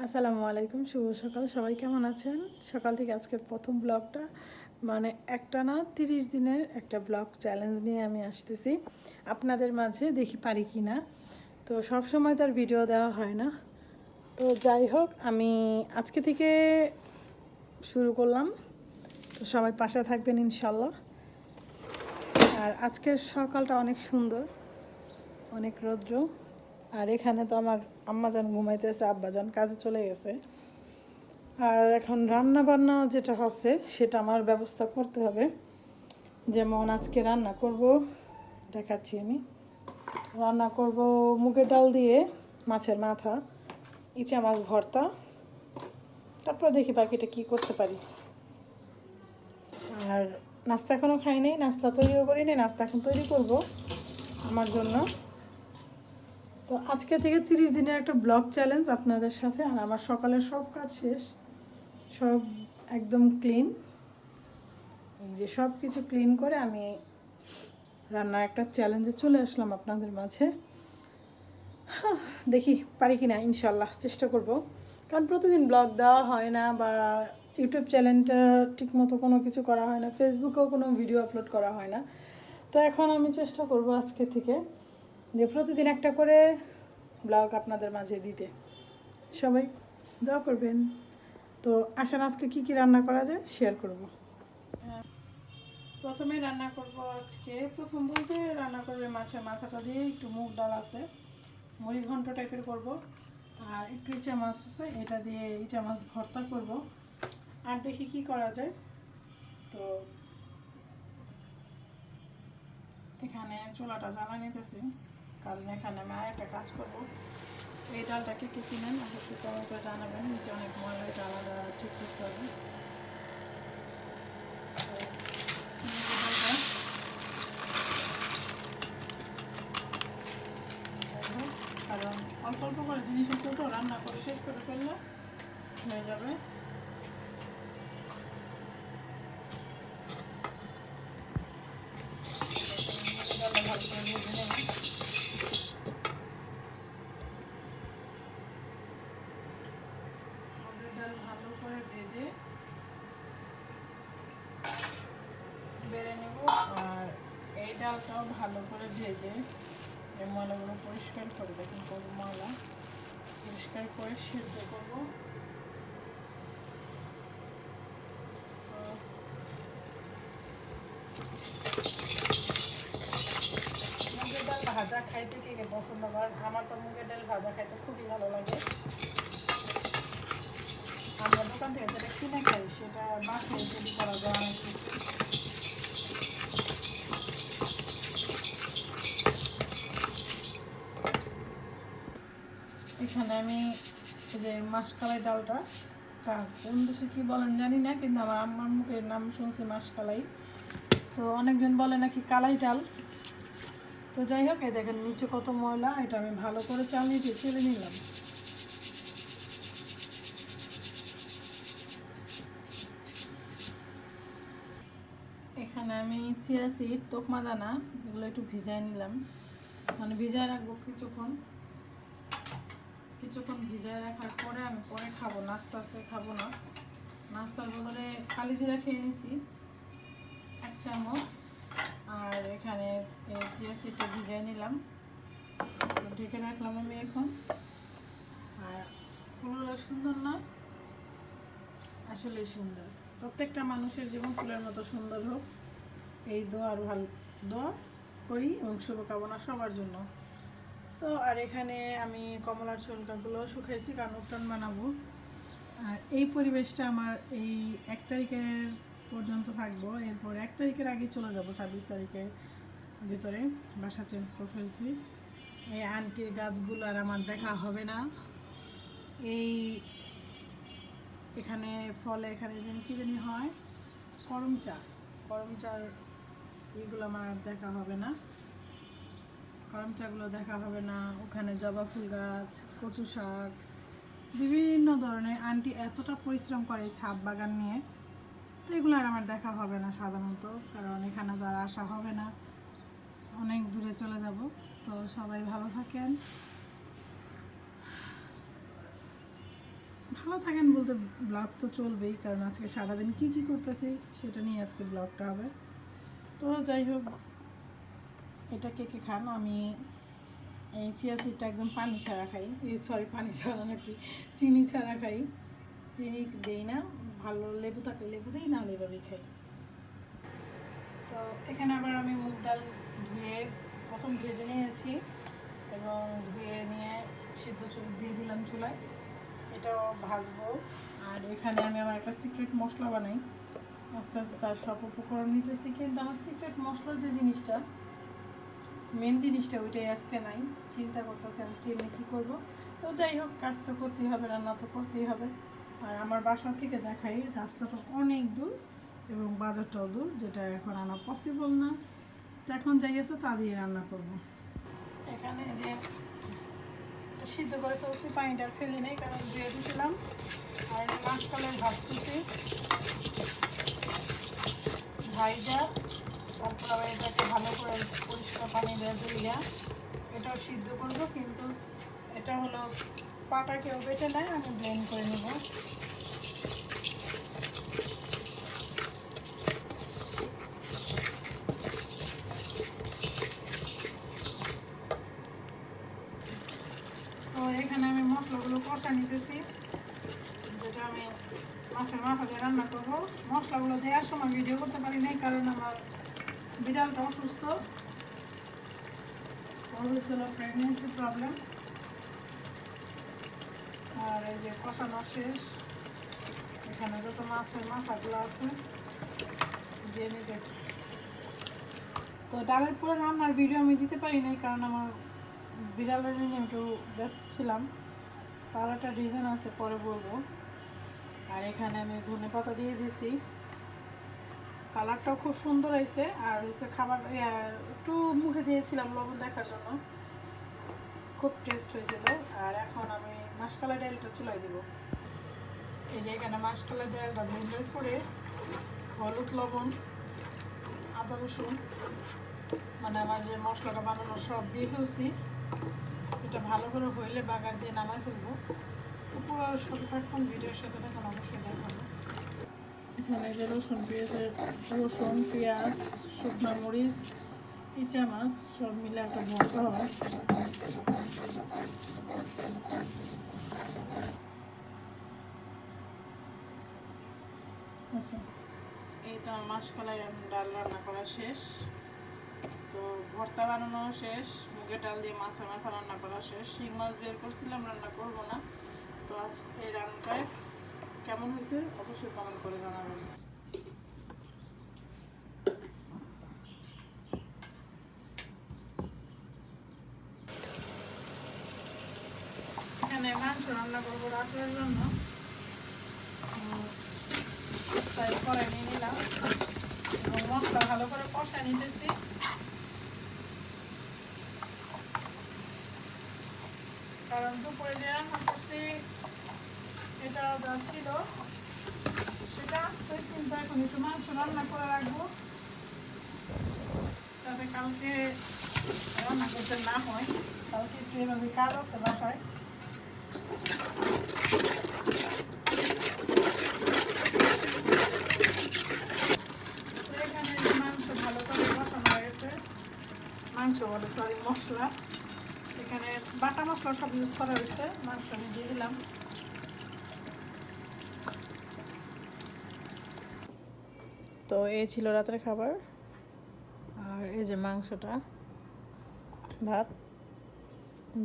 আসসালামু আলাইকুম, শুভ সকাল। সবাই কেমন আছেন? সকাল থেকে আজকের প্রথম ব্লগটা, মানে একটানা 30 দিনের একটা ব্লগ চ্যালেঞ্জ নিয়ে আমি আসতেছি আপনাদের মাঝে, দেখি পারি কি না। তো সব সময় তার ভিডিও দেওয়া হয় না। তো যাই হোক, আমি আজকে থেকে শুরু করলাম। তো সবাই পাশে থাকবেন ইনশাল্লাহ। আর আজকের সকালটা অনেক সুন্দর, অনেক রৌদ্র। আর এখানে তো আমার আম্মাজান ঘুমাইতেছে, আব্বাজান কাজে চলে গেছে। আর এখন রান্না বান্না যেটা হচ্ছে সেটা আমার ব্যবস্থা করতে হবে। যেমন আজকে রান্না করব, দেখাচ্ছি আমি। রান্না করব মুগের ডাল দিয়ে মাছের মাথা, ইচা মাছ ভর্তা। তারপর দেখি বাকিটা কি করতে পারি। আর নাস্তা এখনও খাইনি, নাস্তা তৈরিও করিনি, নাস্তা এখন তৈরি করব আমার জন্য। তো আজকে থেকে 30 দিনের একটা ব্লগ চ্যালেঞ্জ আপনাদের সাথে। আর আমার সকালের সব কাজ শেষ, সব একদম ক্লিন। এই যে সব কিছু ক্লিন করে আমি রান্নার একটা চ্যালেঞ্জে চলে আসলাম আপনাদের মাঝে। দেখি পারি কি না, ইনশাল্লাহ চেষ্টা করব। কারণ প্রতিদিন ব্লগ দেওয়া হয় না, বা ইউটিউব চ্যানেলটা ঠিকমতো কোনো কিছু করা হয় না, ফেসবুকেও কোনো ভিডিও আপলোড করা হয় না। তো এখন আমি চেষ্টা করব আজকে থেকে যে প্রতিদিন একটা করে ব্লগ আপনাদের মাঝে দিতে। সবাই দোয়া করবেন। তো আসেন আজকে কি কি রান্না করা যায় শেয়ার করব। প্রথমে রান্না করব আজকে, প্রথম বলতে রান্না করবে মাছের মাথাটা দিয়ে একটু মুগ ডাল আছে, মুড়ি ঘন্ট টাইপের করব। আর একটু ইচা মাছ আছে, এটা দিয়ে ইচা মাছ ভর্তা করব। আর দেখি কি করা যায়। তো এখানে চুলাটা জ্বালা নিতেছি, কারণ এখানে আমি আর একটা কাজ করব। এই ডালটাকে কি চিনেন অবশ্যই কমেন্টে জানাবেন, নিচে অনেক ময়লা, এটা আলাদা ঠিক করতে হবে। কারণ অল্প অল্প করে জিনিস আছে, তো রান্না করে শেষ করে ফেললে হয়ে যাবে। মুগের ডাল ভালো করে ভেজে বেড়ে নেব। আর এই ডালটাও ভালো করে ভেজে এই ময়লাগুলো পরিষ্কার করে, দেখুন কত ময়লা, পরিষ্কার করে সিদ্ধ করবো। মুগের ডাল ভাজা খাইতে কে কে পছন্দ করেন? আমার তো মুগের ডাল ভাজা খাইতে খুবই ভালো লাগে। আমরা দোকান থেকে যেটা কিনে খাই সেটা বাসায় তৈরি করা যায় অনেক কিছু। এখানে আমি এই যে মাসকালাই ডালটা, কোন দেশে কী বলেন জানি না, কিন্তু আমার আম্মার মুখের নাম শুনছি মাসকালাই। তো অনেকজন বলে নাকি কালাই ডাল। তো যাই হোক, এই দেখেন নিচে কত ময়লা, এটা আমি ভালো করে চালিয়ে দিয়ে চেলে নিলাম। এখানে আমি চিয়া সিড, তোকমা দানা, এগুলো একটু ভিজায় নিলাম, মানে ভিজায় রাখবো কিছুক্ষণ। ভিজায় রাখার পরে আমি পরে খাবো, নাস্তা আস্তে খাবো না। নাস্তার বদলে কালি জিরা খেয়ে নিছি 1 চামচ। আর এখানে চিয়া সিডটা ভিজায় নিলাম, ঢেকে রাখলাম আমি এখন। আর ফুলগুলো সুন্দর না? আসলেই সুন্দর। প্রত্যেকটা মানুষের জীবন ফুলের মতো সুন্দর হোক, এই দোয়ার ভালো দোয়া করি এবং শুভকামনা সবার জন্য। তো আর এখানে আমি কমলার ছোলকাগুলো শুকাইছি, কারণ উপটান বানাবো। আর এই পরিবেশটা আমার এই 1 তারিখের পর্যন্ত থাকবো, এরপর 1 তারিখের আগে চলে যাব, 26 তারিখের ভিতরে বাসা চেঞ্জ করে ফেলছি। এই আন্টির গাছগুলো আর আমার দেখা হবে না। এই এখানে ফলে, এখানে যেন কী জানি হয়, করম চার এগুলো আমার দেখা হবে না, করম চাগুলো দেখা হবে না। ওখানে জবা ফুল গাছ, কচু শাক, বিভিন্ন ধরনের, আন্টি এতটা পরিশ্রম করে ছাদ বাগান নিয়ে। তো এগুলো আর আমার দেখা হবে না সাধারণত, কারণ এখানে তো আর আসা হবে না, অনেক দূরে চলে যাব। তো সবাই ভালো থাকেন। ভালো থাকেন বলতে ব্লগ তো চলবেই, কারণ আজকে সারাদিন কি কি করতেছি সেটা নিয়ে আজকে ব্লগটা হবে। তো যাই হোক, এটা কে কে খান? আমি এই চিয়া সিডটা একদম পানি ছাড়া খাই, সরি পানি ছাড়া নাকি চিনি ছাড়া খাই, চিনি দেই না। ভালো লেবু থাকলে লেবু দিই, না এভাবেই খাই। তো এখানে আবার আমি মুগ ডাল ধুয়ে প্রথম ভেজে নিয়েছি এবং ধুয়ে নিয়ে সিদ্ধ দিয়ে দিলাম চুলায়, এটাও ভাজবো। আর এখানে আমি আমার একটা সিক্রেট মশলা বানাই, আস্তে আস্তে তার সব উপকরণ নিতেছি, কিন্তু আমার সিক্রেট মশলা যে জিনিসটা, মেন জিনিসটা ওইটাই আজকে নাই। চিন্তা করতেছি আমি কেমনি কী করবো। তো যাই হোক, কাজ তো করতেই হবে, রান্না তো করতেই হবে। আর আমার বাসা থেকে দেখাই রাস্তাটা অনেক দূর এবং বাজারটাও দূর, যেটা এখন আনা পসিবল না। তো এখন যাই আছে তা দিয়ে রান্না করব। এখানে যে সিদ্ধ করে ফেলছি, পানিটা ফেলি নেই কারণ ধুয়ে দিয়েছিলাম। আর মাছকালের ভাজতেছি, ভাইজা তারপর আবার এটাকে ভালো করে পরিষ্কার পানি দিয়ে এটাও সিদ্ধ করব, কিন্তু এটা হলো পাটা কেউ বেটে নেয়, আমি ব্লেন্ড করে নেব। তো এখানে আমি মশলাগুলো কষা নিতেছি, যেটা আমি মাছের মাথা দিয়ে রান্না করবো। মশলাগুলো দেওয়ার সময় ভিডিও করতে পারি নাই, কারণ আমার বিড়ালটা অসুস্থ, ওর হয়েছিল প্রেগনেন্সি প্রবলেম। আর এই যে কষানো শেষ, এখানে যত মাছের মাথাগুলো আছে দিয়ে নিতেছি। তো ডালের পুরো রান্নার ভিডিও আমি দিতে পারি নাই, কারণ আমার বিড়ালের নিয়ে একটু ব্যস্ত ছিলাম, তার একটা রিজন আছে, পরে বলবো। আর এখানে আমি ধনেপাতা দিয়ে দিছি, কালারটাও খুব সুন্দর হয়েছে। আর হচ্ছে খাবার একটু মুখে দিয়েছিলাম লবণ দেখার জন্য, খুব টেস্ট হয়েছিল। আর এখন আমি মাসকলাই ডালটা চুলাই দিব। এই যে এখানে মাসকলাই ডালটা ব্লেন্ডার করে হলুদ, লবণ, আদা, রসুন, মানে আমার যে মশলাটা বানানো সব দিয়ে ফেলছি। এটা ভালো করে হইলে বাগার দিয়ে নামাই ফেলবো। তো পুরো সাথে থাকুন, ভিডিওর সাথে থাকুন, অবশ্যই দেখাবো। এখানে যে রসুন পেঁয়াজ, শুকনো মরিচ, ইচা মাছ সব মিলে একটা ভর্তা হবে। আচ্ছা, এই তো আমার মাসকলাই ডাল রান্না করা শেষ, তো ভর্তা বানানো শেষ, মুগের ডাল দিয়ে মাছের মাথা রান্না করা শেষ। শিং মাছ বের করছিলাম, রান্না করবো না। তো আজ এই রান্নাটায় কেমন হয়েছে অবশ্যই কমেন্ট করে জানাবেন। এখানে মাংস রান্না করবো রাতের জন্য, তাই কড়াই নিয়ে নিলাম এবং মশলা ভালো করে কষা নিতেছি। কারণ দুপুরে যে রান্না করছি এটা যা ছিল সেটা আছে, কিন্তু এখন একটু মাংস রান্না করে রাখবো, যাতে কালকে রান্না করতে না হয়। কালকে একটু এভাবে কাজ আছে বাসায়। এখানে মাংস ভালো করে কষানো হয়ে গেছে, মাংস বলে সরি মশলা, এখানে বাটা মশলা সব ইউজ করা হয়েছে। মাংস আমি দিয়ে দিলাম। তো এই ছিল রাতের খাবার, আর এই যে মাংসটা, ভাত।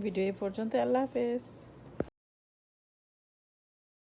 ভিডিও এই পর্যন্ত, আল্লাহ হাফেজ।